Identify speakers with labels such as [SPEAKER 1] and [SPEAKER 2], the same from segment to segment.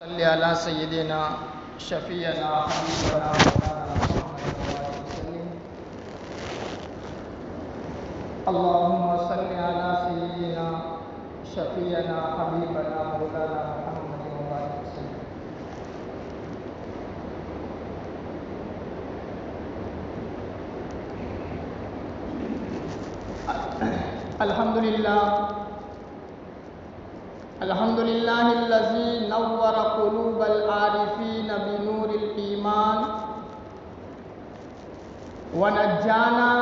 [SPEAKER 1] صلی علی سیدنا شفیعنا حبیبنا مولانا محمد وسلم اللہم صلی علی سیدنا شفیعنا حبیبنا مولانا محمد وسلم. الحمدللہ الذی نور قلوب العارفین بنور الایمان ونجانا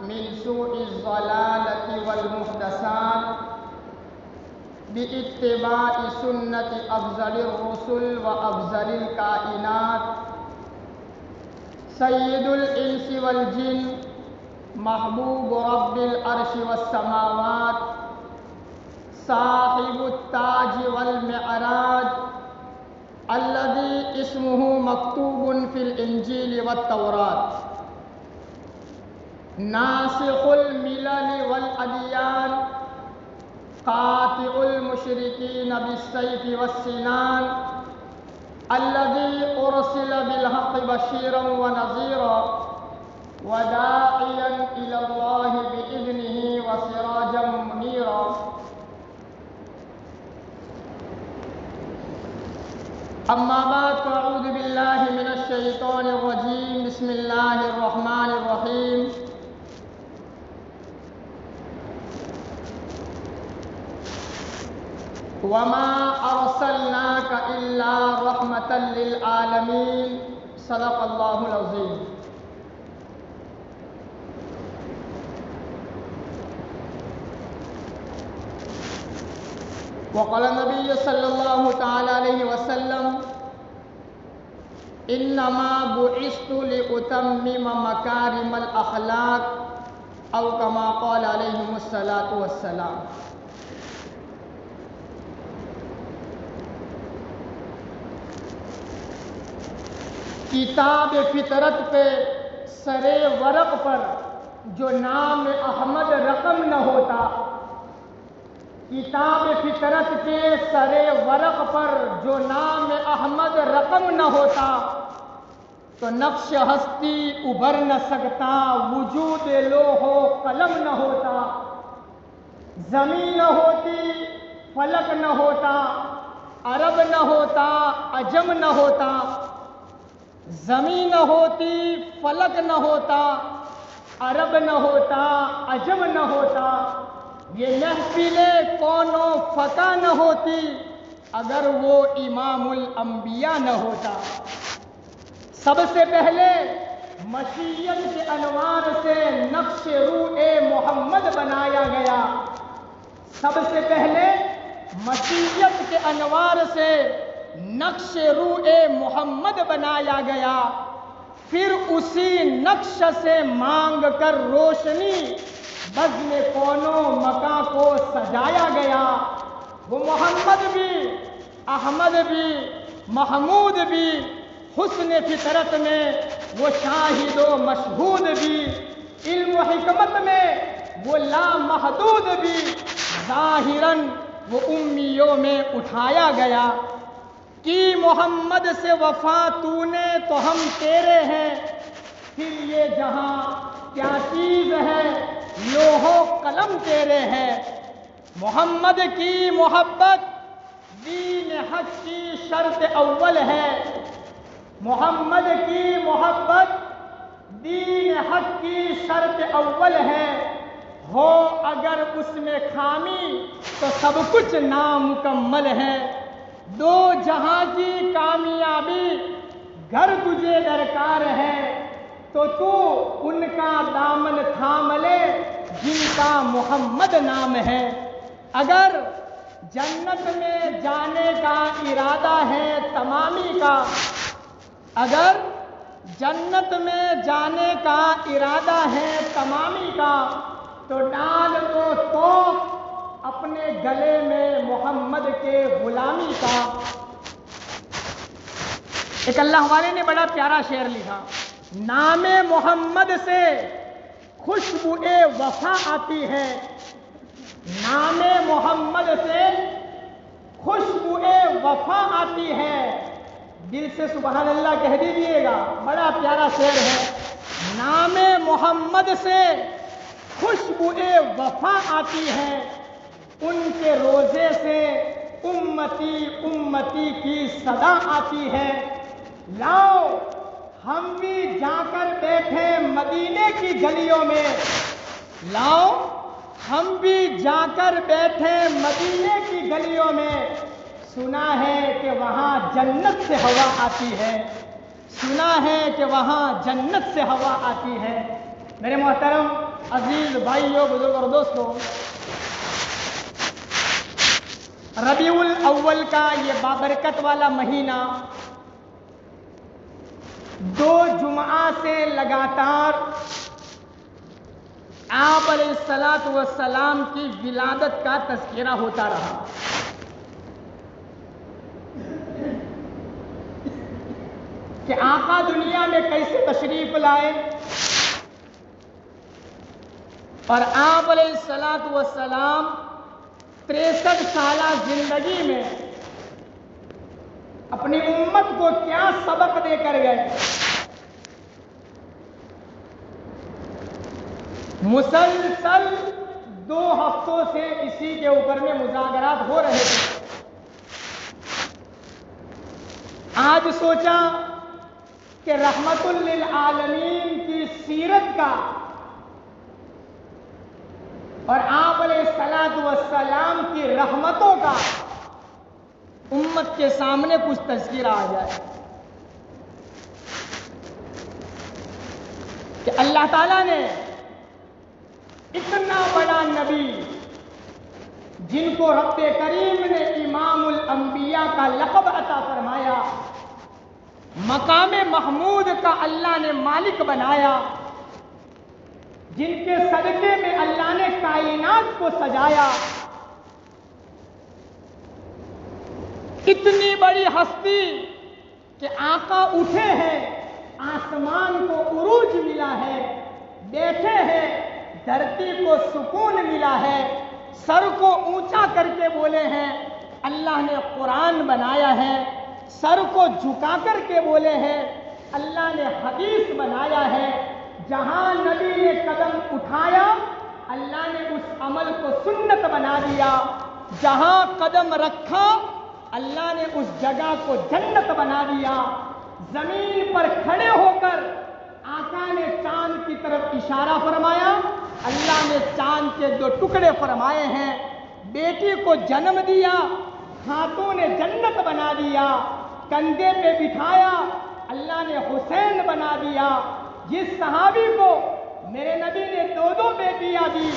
[SPEAKER 1] من سوء الضلالة والمحدثات باتباع سنة افضل الرسل وافضل الکائنات سید الانس والجن محبوب رب العرش والسماوات صاحب التاج والمعراج الذي اسمه مكتوب في الإنجيل والتوراة ناسخ الملل والأديان قاطع المشركين بالسيف والسنان الذي أرسل بالحق بشيرا ونذيرا وداعيا إلى الله بإذنه وسراجا منيرا. اما بعد فاعوذ باللہ من الشیطان الرجیم بسم اللہ الرحمن الرحیم. وما ارسلناک الا رحمتا للعالمین صدق اللہ العظیم. وقال النبی صلی اللہ تعالی علیہ وسلم انما بعثت لاتمم مکارم الاخلاق او کما قال علیہ الصلاۃ والسلام. کتاب فطرت پہ سر ورق پر جو نام احمد رقم نہ ہوتا، کتاب فطرت کے سر ورق پر جو نام احمد رقم نہ ہوتا تو نقش ہستی ابھر نہ سکتا، وجود لوح و قلم نہ ہوتا، زمین نہ ہوتی، فلک نہ ہوتا، عرب نہ ہوتا، عجم نہ ہوتا، زمین نہ ہوتی، فلک نہ ہوتا، عرب نہ ہوتا، عجم نہ ہوتا، یہ محفل کون و فقہ نہ ہوتی اگر وہ امام الانبیاء نہ ہوتا. سب سے پہلے مشیت کے انوار سے نقش روح محمد بنایا گیا. سب سے پہلے مشیت کے انوار سے نقش روح محمد بنایا گیا، پھر اسی نقش سے مانگ کر روشنی بزم کون و مکان کو سجایا گیا. وہ محمد بھی، احمد بھی، محمود بھی، حسن فطرت میں وہ شاہد و مشہود بھی، علم و حکمت میں وہ لامحدود بھی، ظاہراً وہ امیوں میں اٹھایا گیا. کی محمد سے وفا تو نے تو ہم تیرے ہیں، پھر یہ جہاں کیا چیز ہے لوح و قلم تیرے ہے. محمد کی محبت دین حق کی شرط اول ہے. محمد کی محبت دین حق کی شرط اول ہے. ہو اگر اس میں خامی تو سب کچھ نامکمل ہے. دو جہاں کی کامیابی گھر تجھے درکار ہے تو ان کا دامن تھام لے جن کا محمد نام ہے. اگر جنت میں جانے کا ارادہ ہے تمامی کا، اگر جنت میں جانے کا ارادہ ہے تمامی کا تو ڈال دو توق اپنے گلے میں محمد کے غلامی کا. ایک اللہ والے نے بڑا پیارا شعر لکھا، نام محمد سے خوشبو وفا آتی ہے، نام محمد سے خوشبو وفا آتی ہے. دل سے سبحان اللہ کہہ دیجئے گا. بڑا پیارا شعر ہے. نام محمد سے خوشبوئے وفا آتی ہے, ان کے روزے سے امتی امتی کی صدا آتی ہے. لاؤ ہم بھی جا کر بیٹھے مدینے کی گلیوں میں, لاؤ ہم بھی جا کر بیٹھے مدینے کی گلیوں میں. سنا ہے کہ وہاں جنت سے ہوا آتی ہے, سنا ہے کہ وہاں جنت سے ہوا آتی ہے. میرے محترم عزیز بھائیوں, بزرگ اور دوستوں, ربیع الاول کا یہ بابرکت والا مہینہ 2 جمعہ سے لگاتار آپ علیہ الصلاۃ والسلام کی ولادت کا تذکرہ ہوتا رہا. کہ آقا دنیا میں کیسے تشریف لائے اور آپ علیہ الصلاۃ والسلام 63 سالہ زندگی میں اپنی امت کو کیا سبق دے کر گئے. مسلسل 2 ہفتوں سے اسی کے اوپر میں مذاکرات ہو رہے تھے. آج سوچا کہ رحمت للعالمین کی سیرت کا اور آپ علیہ الصلاۃ والسلام کی رحمتوں کا امت کے سامنے کچھ تذکرہ آ جائے. کہ اللہ تعالیٰ نے اتنا بڑا نبی, جن کو رب کریم نے امام الانبیاء کا لقب عطا فرمایا, مقام محمود کا اللہ نے مالک بنایا, جن کے صدقے میں اللہ نے کائنات کو سجایا, اتنی بڑی ہستی کہ آقا اٹھے ہیں, آسمان کو عروج ملا ہے, بیٹھے ہیں, دھرتی کو سکون ملا ہے, سر کو اونچا کر کے بولے ہیں اللہ نے قرآن بنایا ہے, سر کو جھکا کر کے بولے ہیں اللہ نے حدیث بنایا ہے. جہاں نبی نے قدم اٹھایا اللہ نے اس عمل کو سنت بنا دیا, جہاں قدم رکھا اللہ نے اس جگہ کو جنت بنا دیا. زمین پر کھڑے ہو کر آقا نے چاند کی طرف اشارہ فرمایا, اللہ نے چاند کے 2 ٹکڑے فرمائے ہیں. بیٹی کو جنم دیا, ہاتھوں نے جنت بنا دیا, کندھے پہ بٹھایا اللہ نے حسین بنا دیا. جس صحابی کو میرے نبی نے 2 بیٹیاں دی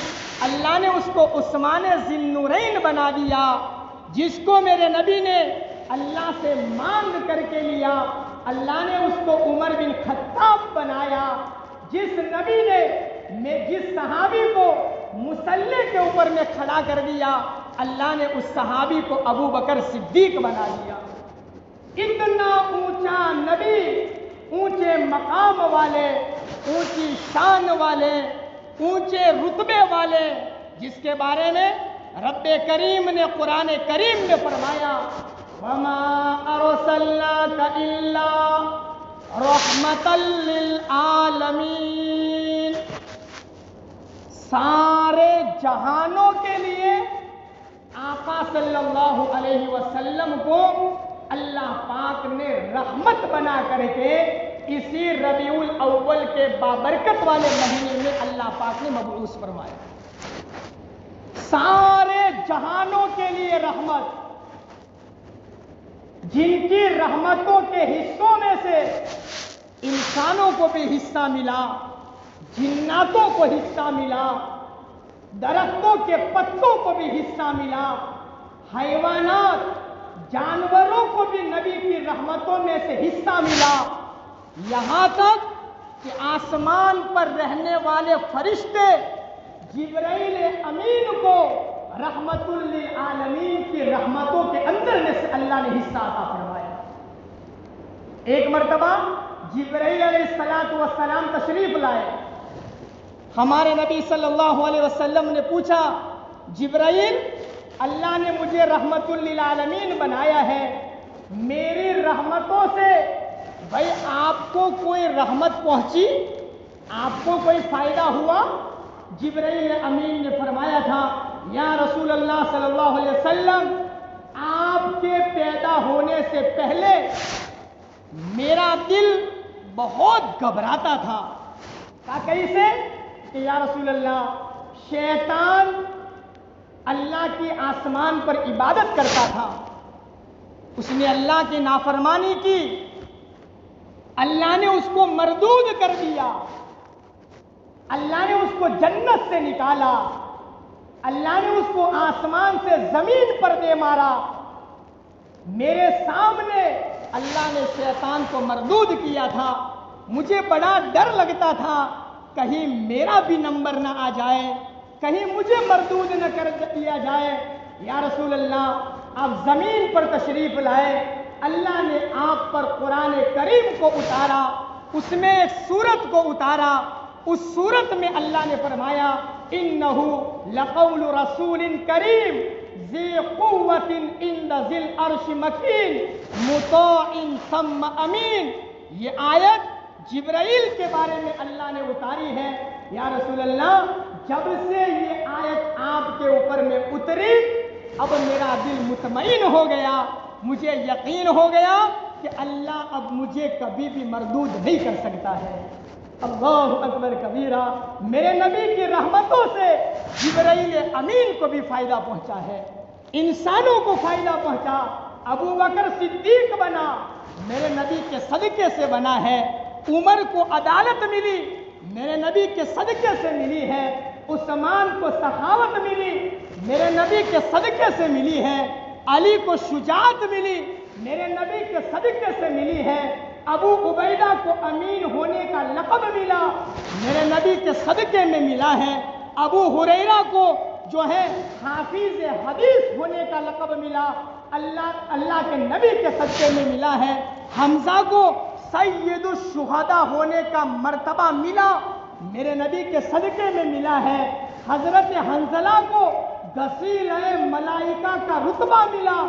[SPEAKER 1] اللہ نے اس کو عثمان ذی النورین بنا دیا. جس کو میرے نبی نے اللہ سے مانگ کر کے لیا اللہ نے اس کو عمر بن خطاب بنایا. جس نبی نے جس صحابی کو مصلی کے اوپر میں کھڑا کر دیا اللہ نے اس صحابی کو ابو بکر صدیق بنا دیا. اتنا اونچا نبی, اونچے مقام والے, اونچی شان والے, اونچے رتبے والے, جس کے بارے میں رب کریم نے قرآن کریم میں فرمایا وَمَا أَرْسَلْنَاكَ إِلَّا رَحْمَةً لِّلْعَالَمِينَ. سارے جہانوں کے لیے آقا صلی اللہ علیہ وسلم کو اللہ پاک نے رحمت بنا کر کے اسی ربیع الاول کے بابرکت والے مہینے میں اللہ پاک نے مبعوث فرمایا. سارے جہانوں کے لیے رحمت, جن کی رحمتوں کے حصوں میں سے انسانوں کو بھی حصہ ملا, جناتوں کو حصہ ملا, درختوں کے پتوں کو بھی حصہ ملا, حیوانات جانوروں کو بھی نبی کی رحمتوں میں سے حصہ ملا. یہاں تک کہ آسمان پر رہنے والے فرشتے جبرائیل امین کو رحمت للعالمین کی رحمتوں کے اندر میں سے اللہ نے حصہ عطا فرمایا. ایک مرتبہ جبرائیل علیہ السلام تشریف لائے. ہمارے نبی صلی اللہ علیہ وسلم نے پوچھا جبرائیل اللہ نے مجھے رحمت للعالمین بنایا ہے، میری رحمتوں سے بھائی آپ کو کوئی رحمت پہنچی، آپ کو کوئی فائدہ ہوا؟ جبرائیل امین نے فرمایا تھا یا رسول اللہ صلی اللہ علیہ وسلم، آپ کے پیدا ہونے سے پہلے میرا دل بہت گھبراتا تھا۔ کہا کیسے؟ کہ یا رسول اللہ، شیطان اللہ کی آسمان پر عبادت کرتا تھا، اس نے اللہ کی نافرمانی کی، اللہ نے اس کو مردود کر دیا، اللہ نے اس کو جنت سے نکالا، اللہ نے اس کو آسمان سے زمین پر دے مارا، میرے سامنے اللہ نے شیطان کو مردود کیا تھا، مجھے بڑا ڈر لگتا تھا کہیں میرا بھی نمبر نہ آ جائے، کہیں مجھے مردود نہ کر دیا جائے۔ یا رسول اللہ، آپ زمین پر تشریف لائے، اللہ نے آپ پر قرآن کریم کو اتارا، اس میں ایک سورت کو اتارا، اس سورت میں اللہ نے فرمایا انہ لقول رسول کریم ذی قوت عند ذی العرش مکین مطاع ثم امین۔ یہ آیت جبرائیل کے بارے میں اللہ نے اتاری ہے۔ یا رسول اللہ، جب سے یہ آیت آپ کے اوپر میں اتری، اب میرا دل مطمئن ہو گیا، مجھے یقین ہو گیا کہ اللہ اب مجھے کبھی بھی مردود نہیں کر سکتا ہے۔ اللہ اکبر کبیرہ۔ میرے نبی کی رحمتوں سے جبرائیل امین کو بھی فائدہ پہنچا ہے، انسانوں کو فائدہ پہنچا، ابو بکر صدیق بنا، میرے نبی کے صدقے سے بنا ہے، عمر کو عدالت ملی، میرے نبی کے صدقے سے ملی ہے، عثمان کو سخاوت ملی، میرے نبی کے صدقے سے ملی ہے، علی کو شجاعت ملی، میرے نبی کے صدقے سے ملی ہے، ابو عبیدہ کو امین ہونے کا لقب ملا، میرے نبی کے صدقے میں ملا ہے، ابو ہریرہ کو جو ہے حافظ حدیث ہونے کا لقب ملا، اللہ کے نبی کے صدقے میں ملا ہے، حمزہ کو سید الشہداء ہونے کا مرتبہ ملا، میرے نبی کے صدقے میں ملا ہے، حضرت حنظلہ کو غسیل ملائکہ کا رتبہ ملا،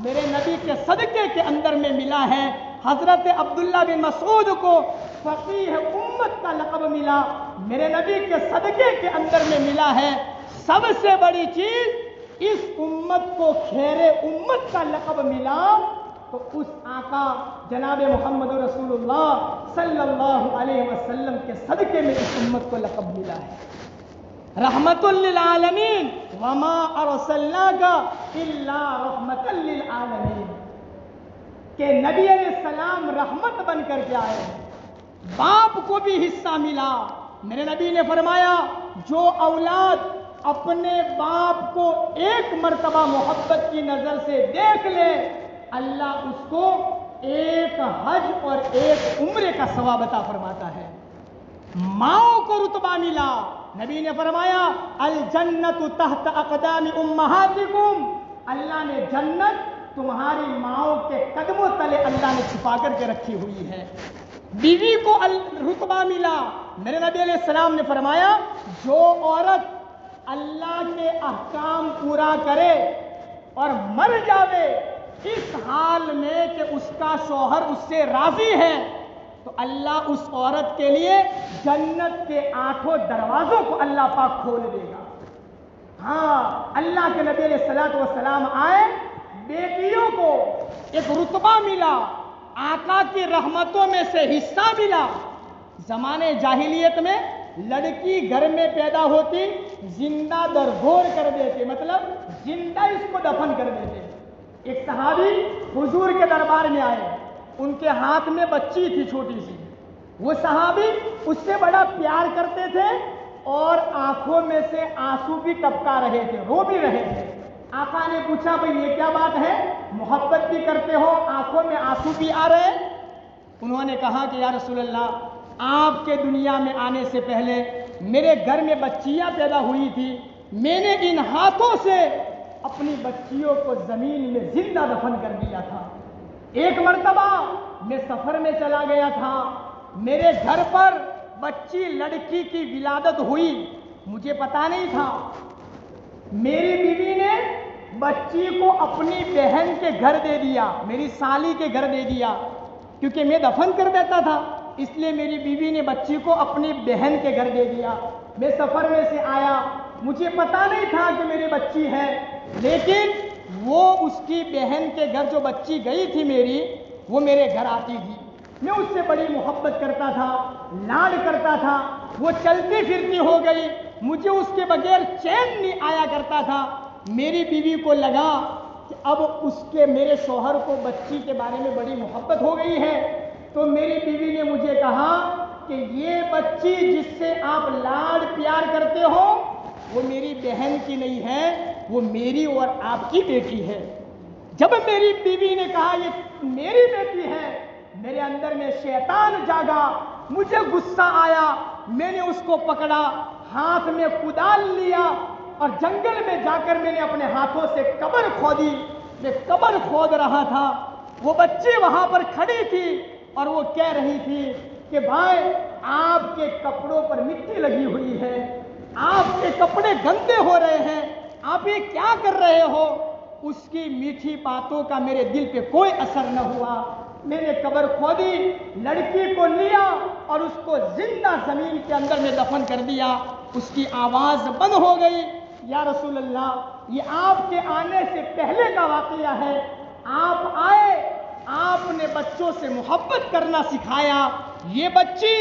[SPEAKER 1] میرے نبی کے صدقے کے اندر میں ملا ہے، حضرت عبداللہ بن مسعود کو فقیہ امت کا لقب ملا، میرے نبی کے صدقے کے اندر میں ملا ہے، سب سے بڑی چیز اس امت کو خیر امت کا لقب ملا، تو اس آقا جناب محمد رسول اللہ صلی اللہ علیہ وسلم کے صدقے میں اس امت کو لقب ملا ہے، رحمت للعالمین، وما ارسلناک الا رحمت للعالمین، کہ نبی علیہ السلام رحمت بن کر کے آئے، باپ کو بھی حصہ ملا، میرے نبی نے فرمایا جو اولاد اپنے باپ کو ایک مرتبہ محبت کی نظر سے دیکھ لے، اللہ اس کو ایک حج اور ایک عمرے کا ثواب عطا فرماتا ہے۔ ماؤں کو رتبہ ملا، نبی نے فرمایا الجنت تحت اقدام امہاتکم، اللہ نے جنت تمہاری ماؤں کے قدموں تلے اللہ نے چھپا کر کے رکھی ہوئی ہے۔ بیوی کو رتبہ ملا، میرے نبی علیہ السلام نے فرمایا جو عورت اللہ کے احکام پورا کرے اور مر جاوے اس حال میں کہ اس کا شوہر اس سے راضی ہے، تو اللہ اس عورت کے لیے جنت کے 8 دروازوں کو اللہ پاک کھول دے گا۔ ہاں، اللہ کے نبی علیہ السلام آئے، بیٹیوں کو ایک رتبہ ملا، آقا کی رحمتوں میں سے حصہ ملا۔ زمانے جاہلیت میں لڑکی گھر میں پیدا ہوتی زندہ درگور کر دیتے، مطلب زندہ اس کو دفن کر دیتے۔ ایک صحابی حضور کے دربار میں آئے، ان کے ہاتھ میں بچی تھی چھوٹی سی، وہ صحابی اس سے بڑا پیار کرتے تھے اور آنکھوں میں سے آنسو بھی ٹپکا رہے تھے، رو بھی رہے تھے۔ آقا نے پوچھا بھئی یہ کیا بات ہے، محبت بھی کرتے ہو، آنکھوں میں آنسو بھی آ رہے؟ انہوں نے کہا کہ یا رسول اللہ، آپ کے دنیا میں آنے سے پہلے میرے گھر میں بچیاں پیدا ہوئی تھی، میں نے ان ہاتھوں سے اپنی بچیوں کو زمین میں زندہ دفن کر دیا تھا۔ ایک مرتبہ میں سفر میں چلا گیا تھا، میرے گھر پر بچی لڑکی کی ولادت ہوئی، مجھے پتا نہیں تھا، میری بیوی نے بچی کو اپنی بہن کے گھر دے دیا، میری سالی کے گھر دے دیا، کیونکہ میں دفن کر دیتا تھا، اس لیے میری بیوی نے بچی کو اپنی بہن کے گھر دے دیا۔ میں سفر میں سے آیا، مجھے پتا نہیں تھا کہ میری بچی ہے، لیکن وہ اس کی بہن کے گھر جو بچی گئی تھی میری، وہ میرے گھر آتی تھی، میں اس سے بڑی محبت کرتا تھا، لاڈ کرتا تھا، وہ چلتی پھرتی ہو گئی، مجھے اس کے بغیر چین نہیں آیا کرتا تھا۔ میری بیوی کو لگا کہ اب اس کے میرے شوہر کو بچی کے بارے میں بڑی محبت ہو گئی ہے، تو میری بیوی نے مجھے کہا کہ یہ بچی جس سے آپ لاڈ پیار کرتے ہو وہ میری بہن کی نہیں ہے، وہ میری اور آپ کی بیٹی ہے۔ جب میری بیوی نے کہا یہ میری بیٹی ہے، میرے اندر میں شیطان جاگا، مجھے غصہ آیا، میں نے اس کو پکڑا، ہاتھ میں کدال لیا اور جنگل میں جا کر میں نے اپنے ہاتھوں سے قبر کھودی۔ میں قبر کھود رہا تھا، وہ بچی وہاں پر کھڑی تھی اور وہ کہہ رہی تھی کہ بھائی آپ کے کپڑوں پر مٹی لگی ہوئی ہے، آپ کے کپڑے گندے ہو رہے ہیں، آپ یہ کیا کر رہے ہو؟ اس کی میٹھی باتوں کا میرے دل پہ کوئی اثر نہ ہوا، میں نے قبر کھودی، لڑکی کو لیا اور اس کو زندہ زمین کے اندر میں دفن کر دیا۔ اس کی آواز بند ہو گئی، یا رسول اللہ یہ آپ کے آنے سے پہلے کا واقعہ ہے، آپ آئے، آپ نے بچوں سے محبت کرنا سکھایا، یہ بچی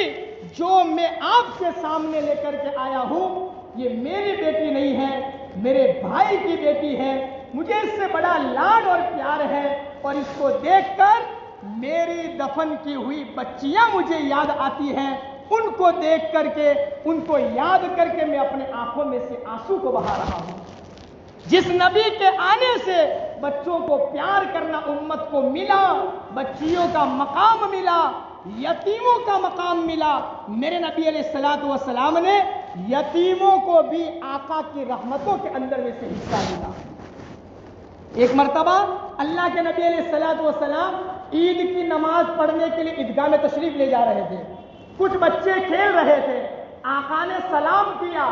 [SPEAKER 1] جو میں آپ کے سامنے لے کر کے آیا ہوں یہ میری بیٹی نہیں ہے، میرے بھائی کی بیٹی ہے، مجھے اس سے بڑا لاڈ اور پیار ہے، اور اس کو دیکھ کر میری دفن کی ہوئی بچیاں مجھے یاد آتی ہیں، ان کو دیکھ کر کے، ان کو یاد کر کے میں اپنے آنکھوں میں سے آنسو کو بہا رہا ہوں۔ جس نبی کے آنے سے بچوں کو پیار کرنا امت کو ملا، بچیوں کا مقام ملا، یتیموں کا مقام ملا، میرے نبی علیہ الصلوۃ والسلام نے یتیموں کو بھی آقا کی رحمتوں کے اندر میں سے حصہ ملا۔ ایک مرتبہ اللہ کے نبی علیہ الصلوۃ والسلام عید کی نماز پڑھنے کے لیے عیدگاہ میں تشریف لے جا رہے تھے، کچھ بچے کھیل رہے تھے، آقا نے سلام کیا،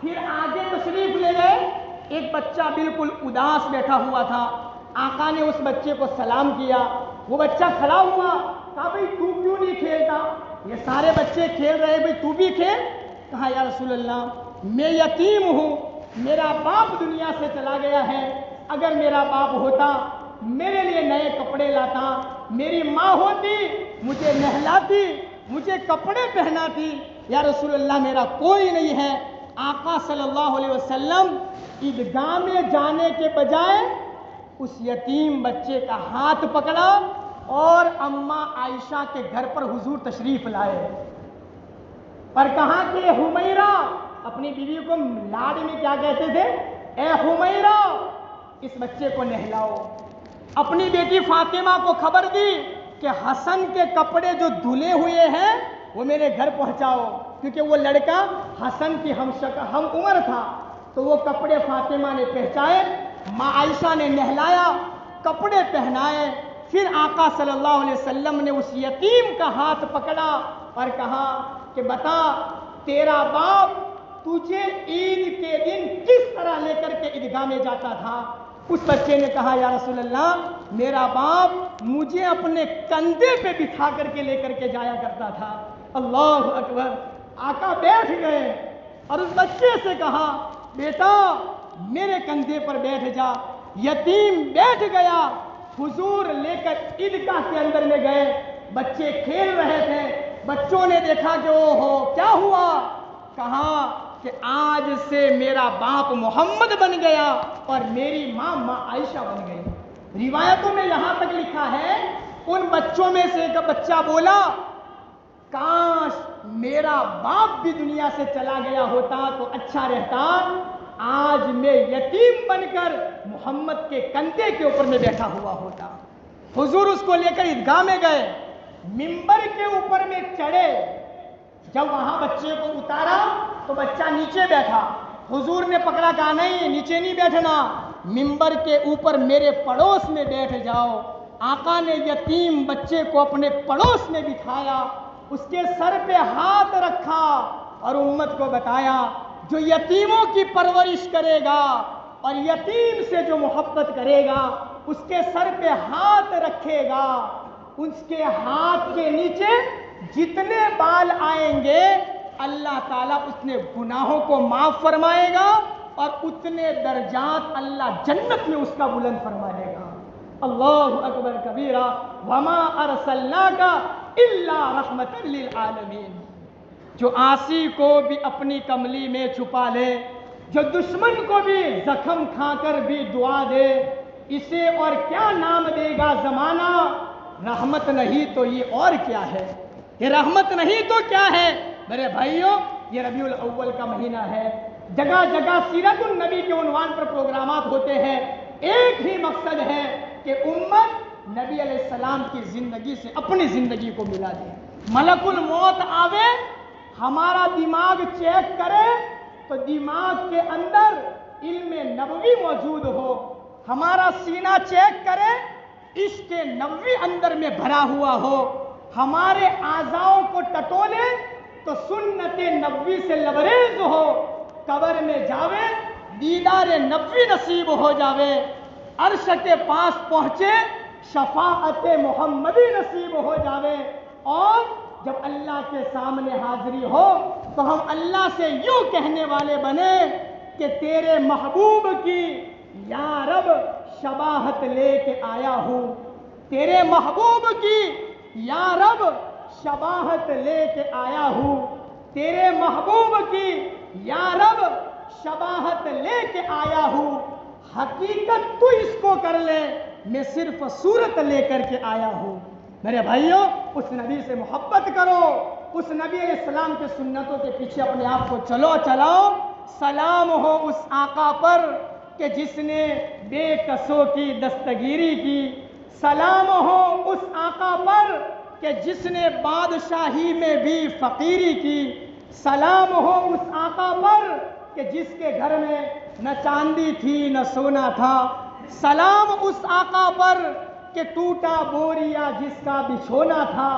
[SPEAKER 1] پھر آگے تشریف لے گئے، ایک بچہ بالکل اداس بیٹھا ہوا تھا، آقا نے اس بچے کو سلام کیا، وہ بچہ کھڑا ہوا، کہا بھئی تو کیوں نہیں کھیلتا؟ یہ سارے بچے کھیل رہے، بھئی تو بھی کھیل؟ کہا یا رسول اللہ میں یتیم ہوں، میرا باپ دنیا سے چلا گیا ہے، اگر میرا باپ ہوتا میرے لیے نئے کپڑے لاتا، میری ماں ہوتی مجھے نہلاتی، مجھے کپڑے پہناتی، یا رسول اللہ میرا کوئی نہیں ہے۔ آقا صلی اللہ علیہ وسلم عیدگاہ میں جانے کے بجائے اس یتیم بچے کا ہاتھ پکڑا اور اماں عائشہ کے گھر پر حضور تشریف لائے اور کہا کہ حمیرہ، اپنی بیوی کو لاڈ میں کیا کہتے تھے؟ اے حمیرہ اس بچے کو نہلاؤ۔ اپنی بیٹی فاطمہ کو خبر دی کہ حسن کے کپڑے جو دھلے ہوئے ہیں وہ میرے گھر پہنچاؤ، کیونکہ وہ لڑکا حسن کی ہم عمر تھا، تو وہ کپڑے فاطمہ نے پہنچائے، ماں عائشہ نے نہلایا، کپڑے پہنائے، پھر آقا صلی اللہ علیہ وسلم نے اس یتیم کا ہاتھ پکڑا اور کہا کہ بتا تیرا باپ تجھے عید کے دن کس طرح لے کر کے عیدگاہ میں جاتا تھا؟ اس بچے نے کہا یا رسول اللہ میرا باپ مجھے اپنے کندھے پہ بٹھا کر کے لے کر کے جایا کرتا تھا۔ اللہ اکبر۔ آقا بیٹھ گئے اور اس بچے سے کہا بیٹا میرے کندھے پر بیٹھ جا۔ یتیم بیٹھ گیا، حضور لے کر عیدگاہ کے اندر میں گئے، بچے کھیل رہے تھے، بچوں نے دیکھا کہ او ہو کیا ہوا؟ کہا کہ آج سے میرا باپ محمد بن گیا اور میری ماں عائشہ بن گئی۔ روایتوں میں یہاں تک لکھا ہے ان بچوں میں سے ایک بچہ بولا کاش میرا باپ بھی دنیا سے چلا گیا ہوتا تو اچھا رہتا، آج میں یتیم بن کر محمد کے کندھے کے اوپر میں بیٹھا ہوا ہوتا۔ حضور اس کو لے کر عیدگاہ میں گئے، منبر کے اوپر میں چڑھے، جب وہاں بچے کو اتارا تو بچہ نیچے بیٹھا، حضور نے پکڑا، کہا نہیں نیچے نہیں بیٹھنا، منبر کے اوپر میرے پڑوس میں بیٹھ جاؤ۔ آقا نے یتیم بچے کو اپنے پڑوس میں بٹھایا، اس کے سر پہ ہاتھ رکھا اور امت کو بتایا جو یتیموں کی پرورش کرے گا اور یتیم سے جو محبت کرے گا، اس کے سر پہ ہاتھ رکھے گا، اس کے ہاتھ کے نیچے جتنے بال آئیں گے اللہ تعالیٰ اتنے گناہوں کو معاف فرمائے گا اور اتنے درجات اللہ جنت میں اس کا بلند فرمائے گا۔ اللہ اکبر کبیرہ، وما ارسلناک الا رحمۃ للعالمین۔ جو عاصی کو بھی اپنی کملی میں چھپا لے، جو دشمن کو بھی زخم کھا کر بھی دعا دے، اسے اور کیا نام دے گا زمانہ؟ رحمت نہیں تو یہ اور کیا ہے؟ یہ رحمت نہیں تو کیا ہے؟ میرے بھائیوں، یہ ربیع الاول کا مہینہ ہے، جگہ جگہ سیرت النبی کے عنوان پر پروگرامات ہوتے ہیں۔ ایک ہی مقصد ہے کہ امت نبی علیہ السلام کی زندگی سے اپنی زندگی کو ملا دے۔ ملک الموت آوے، ہمارا دماغ چیک کرے تو دماغ کے اندر علم نبوی موجود ہو، ہمارا سینہ چیک کرے عشق نبوی اندر میں بھرا ہوا ہو، ہمارے اعضاؤں کو ٹٹولے تو سنت نبوی سے لبریز ہو، قبر میں جاوے دیدار نبوی نصیب ہو جاوے، عرش کے پاس پہنچے شفاعت محمدی نصیب ہو جاوے، اور جب اللہ کے سامنے حاضری ہو تو ہم اللہ سے یوں کہنے والے بنے کہ تیرے محبوب کی یا رب شباہت لے کے آیا ہوں، تیرے محبوب کی یا رب شباہت لے کے آیا ہوں، تیرے محبوب کی یا رب شباہت لے کے آیا ہوں، حقیقت تو اس کو کر لے، میں صرف صورت لے کر کے آیا ہوں۔ میرے بھائیوں، اس نبی سے محبت کرو، اس نبی علیہ السلام کے سنتوں کے پیچھے اپنے آپ کو چلاؤ۔ سلام ہو اس آقا پر کہ جس نے بے کسوں کی دستگیری کی، سلام ہو اس آقا پر کہ جس نے بادشاہی میں بھی فقیری کی، سلام ہو اس آقا پر کہ جس کے گھر میں نہ چاندی تھی نہ سونا تھا، سلام اس آقا پر کہ ٹوٹا بوریا جس کا بچھونا تھا،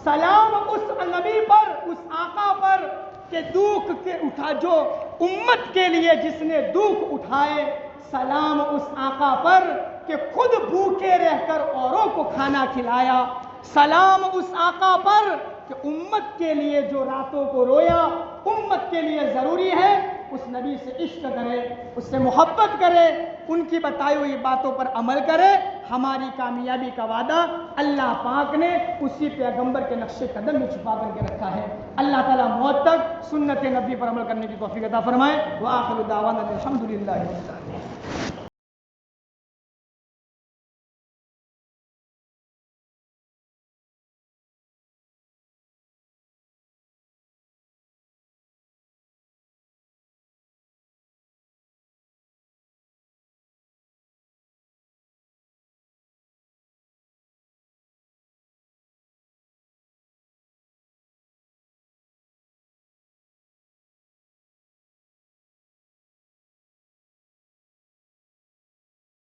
[SPEAKER 1] سلام اس نبی پر، اس آقا پر کہ دکھ کے اٹھا جو امت کے لیے جس نے دکھ اٹھائے، سلام اس آقا پر کہ خود بھوکے رہ کر اوروں کو کھانا کھلایا، سلام اس آقا پر کہ امت کے لیے جو راتوں کو رویا، امت کے لیے ضروری ہے اس نبی سے عشق کرے، اس سے محبت کرے، ان کی بتائی ہوئی باتوں پر عمل کرے۔ ہماری کامیابی کا وعدہ اللہ پاک نے اسی پیغمبر کے نقش قدم میں چھپا کر کے رکھا ہے۔ اللہ تعالیٰ موت تک سنت نبی پر عمل کرنے کی توفیق عطا فرمائے۔ وآخر دعوانا الحمدللہ۔